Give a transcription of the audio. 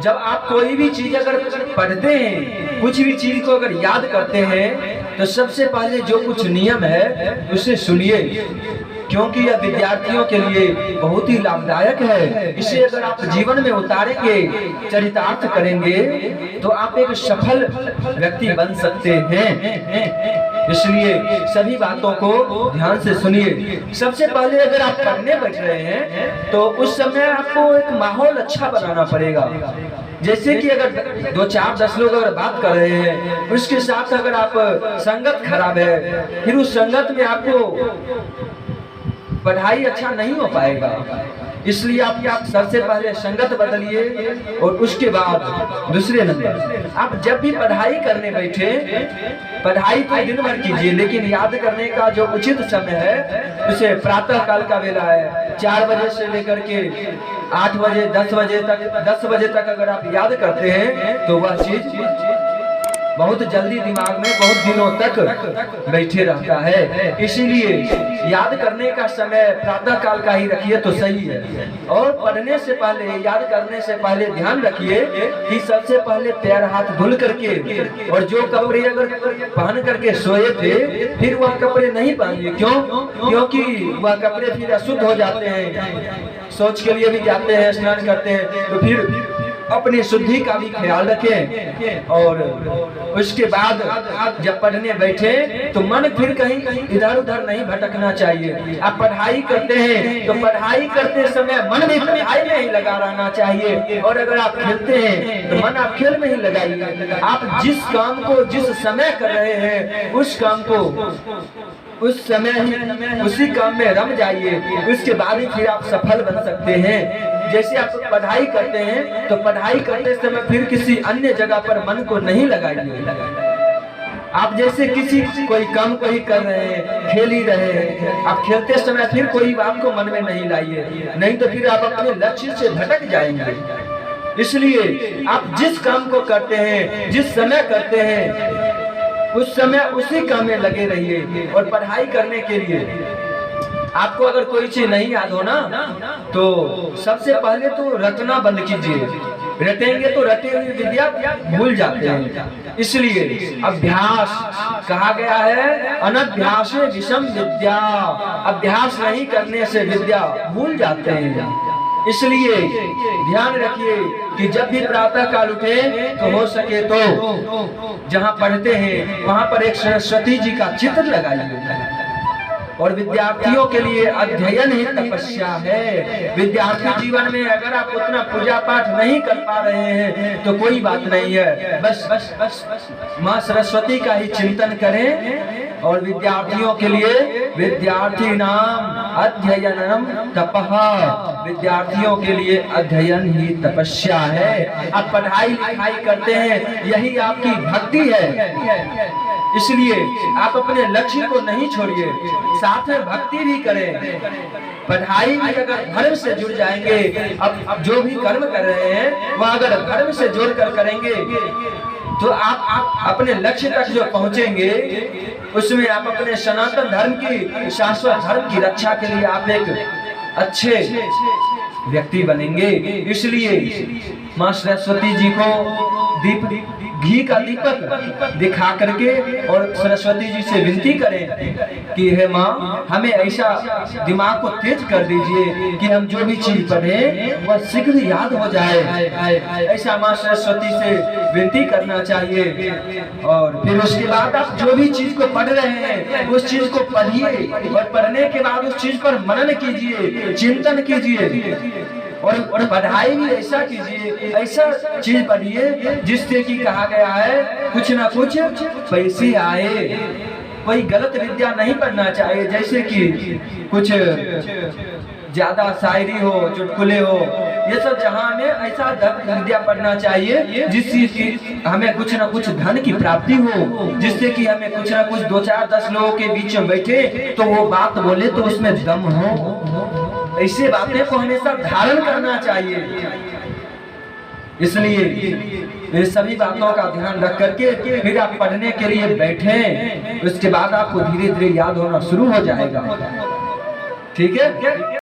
जब आप कोई भी चीज अगर पढ़ते हैं, कुछ भी चीज को अगर याद करते हैं, तो सबसे पहले जो कुछ नियम है उसे सुनिए, क्योंकि यह विद्यार्थियों के लिए बहुत ही लाभदायक है। इसे अगर आप जीवन में उतारेंगे, चरितार्थ करेंगे, तो आप एक सफल व्यक्ति बन सकते हैं। इसलिए सभी बातों को ध्यान से सुनिए। सबसे पहले अगर आप पढ़ने बैठ रहे हैं तो उस समय आपको एक माहौल अच्छा बनाना पड़ेगा। जैसे कि अगर 2-4-10 लोग अगर बात कर रहे हैं, उसके साथ अगर आप संगत खराब है, फिर उस संगत में आपको पढ़ाई अच्छा नहीं हो पाएगा। इसलिए आप सबसे पहले संगत बदलिए और उसके बाद दूसरे नंबर आप जब भी पढ़ाई करने बैठे, पढ़ाई तो दिन भर कीजिए, लेकिन याद करने का जो उचित समय है उसे प्रातः काल का वेला है, 4 बजे से लेकर के 8 बजे 10 बजे तक अगर आप याद करते हैं तो वह चीज बहुत जल्दी दिमाग में बहुत दिनों तक बैठे रहता है। इसीलिए याद करने का समय प्रातः काल का ही रखिए तो सही है। और पढ़ने से पहले, याद करने से पहले ध्यान रखिए कि सबसे पहले पैर हाथ धुल करके, और जो कपड़े अगर पहन करके सोए थे फिर वह कपड़े नहीं पहनिए। क्यों? क्योंकि वह कपड़े फिर अशुद्ध हो जाते हैं। शौच के लिए भी जाते हैं, स्नान करते हैं, तो फिर अपनी शुद्धि का भी ख्याल रखें। और उसके बाद जब पढ़ने बैठे तो मन फिर कहीं इधर उधर नहीं भटकना चाहिए। आप पढ़ाई करते हैं तो पढ़ाई करते समय मन भी पढ़ाई में ही लगा रहना चाहिए, और अगर आप खेलते हैं तो मन आप खेल में ही लगाइए। आप जिस काम को जिस समय कर रहे हैं उस काम को उस समय ही उसी काम में रम जाइए, उसके बाद ही फिर आप सफल बन सकते हैं। जैसे आप पढ़ाई करते हैं तो पढ़ाई करते समय फिर किसी अन्य जगह पर मन को नहीं लगाइए। आप जैसे कोई काम को ही कर रहे हैं, खेल ही रहे हैं, आप खेलते समय फिर कोई बात को मन में नहीं लाइए, नहीं तो फिर आप अपने लक्ष्य से भटक जाएंगे। इसलिए आप जिस काम को करते हैं, जिस समय करते हैं, उस समय उसी काम में लगे रहिए। और पढ़ाई करने के लिए आपको अगर कोई चीज नहीं याद हो ना, तो सबसे पहले तो रटना बंद कीजिए। रटेंगे तो रटे हुई विद्या भूल जाते हैं। इसलिए अभ्यास कहा गया है, अनभ्यास विषम विद्या। अभ्यास नहीं करने से विद्या भूल जाते हैं। इसलिए ध्यान रखिए कि जब भी प्रातः काल उठे तो हो सके तो जहाँ पढ़ते हैं वहाँ पर एक सरस्वती जी का चित्र लगाइए। और विद्यार्थियों के लिए अध्ययन ही तपस्या है। विद्यार्थी जीवन में अगर आप उतना पूजा पाठ नहीं कर पा रहे हैं तो कोई बात नहीं है, बस माँ सरस्वती का ही चिंतन करें। और विद्यार्थियों के लिए विद्यार्थी नाम अध्ययनम तपः, विद्यार्थियों के लिए अध्ययन ही तपस्या है। आप पढ़ाई लिखाई करते हैं, यही आपकी भक्ति है। इसलिए आप अपने लक्ष्य को नहीं छोड़िए, साथ में भक्ति भी करें। पढ़ाई भी अगर धर्म से जुड़ जाएंगे, अब जो भी कर्म कर रहे हैं वह अगर धर्म से जोड़कर करेंगे तो आप अपने लक्ष्य तक जो पहुंचेंगे उसमें आप अपने सनातन धर्म की, शाश्वत धर्म की रक्षा के लिए आप एक अच्छे व्यक्ति बनेंगे। इसलिए माँ सरस्वती जी को घी का दीपक दिखा करके और सरस्वती जी से विनती करें कि हे माँ, हमें ऐसा दिमाग को तेज कर दीजिए कि हम जो भी चीज पढ़े वह शीघ्र याद हो जाए। ऐसा माँ सरस्वती से विनती करना चाहिए। और फिर उसके बाद आप जो भी चीज को पढ़ रहे हैं उस चीज को पढ़िए, और पढ़ने के बाद उस चीज पर मनन कीजिए, चिंतन कीजिए। और पढ़ाई भी ऐसा कीजिए, ऐसा चीज पढ़िए जिससे कि कहा गया है कुछ ना कुछ पैसे आए। कोई गलत विद्या नहीं पढ़ना चाहिए, जैसे कि कुछ ज्यादा शायरी हो, चुटकुले हो, ये सब जहाँ में ऐसा विद्या पढ़ना चाहिए जिससे कि हमें कुछ ना कुछ धन की प्राप्ति हो, जिससे कि हमें कुछ ना कुछ 2-4-10 लोगों के बीच में बैठे तो वो बात बोले तो उसमें दम हो। ऐसे बातें को हमेशा धारण करना चाहिए। इसलिए सभी बातों का ध्यान रख करके फिर आप पढ़ने के लिए बैठें, उसके बाद आपको धीरे धीरे याद होना शुरू हो जाएगा। ठीक है।